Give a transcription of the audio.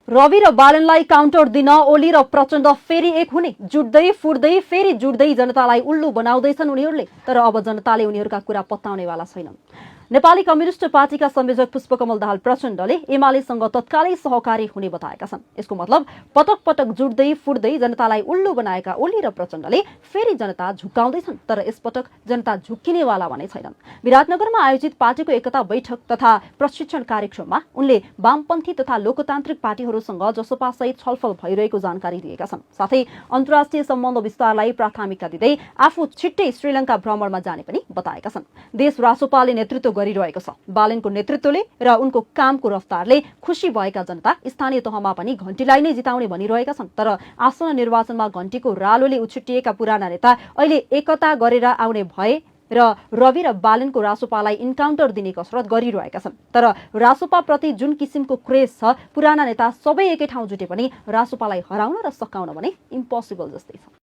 रवि र बालनलाई काउन्टर दिन ओली र प्रचण्ड फेरि एक हुने, जुट्दै फुट्दै फेरि जुट्दै जनतालाई उल्लु बनाउँदैछन् उनीहरूले। तर अब जनताले उनीहरूका कुरा पत्ताउनेवाला छैनन्। नेपाली कम्युनिस्ट पार्टीका संयोजक पुष्पकमल दाहाल प्रचण्डले एमालेसँग तत्कालै सहकारी हुने बताएका छन्। यसको मतलब पटक पटक जुट्दै फुट्दै जनतालाई उल्लु बनाएका ओली र प्रचण्डले फेरि जनता झुक्काउँदैछन्। तर यसपटक जनता झुक्किनेवाला भने छैनन्। विराटनगरमा आयोजित पार्टीको एकता बैठक तथा प्रशिक्षण कार्यक्रममा उनले वामपन्थी तथा लोकतान्त्रिक पार्टीहरूसँग जसोपासहित छलफल भइरहेको जानकारी दिएका छन्। साथै अन्तर्राष्ट्रिय सम्बन्ध विस्तारलाई प्राथमिकता दिँदै आफू छिट्टै श्रीलङ्का भ्रमणमा जाने पनि बताएका छन्। देश रासोपाले नेतृत्व गरिरहेको छ। बालनको नेतृत्वले र उनको कामको रफ्तारले खुशी भएका जनता स्थानीय तहमा पनि घण्टीलाई नै जिताउने भनिरहेका छन्। तर आसन्न निर्वाचनमा घण्टीको रालोले उछिटिएका पुराना नेता अहिले एकता गरेर आउने भए र रवि र बालनको रासोपालाई इन्काउन्टर दिने कसरत गरिरहेका छन्। तर रासोपा प्रति जुन किसिमको क्रेज छ, पुराना नेता सबै एकै ठाउँ जुटे पनि रासोपालाई हराउन र सकाउन भने इम्पोसिबल जस्तै छ।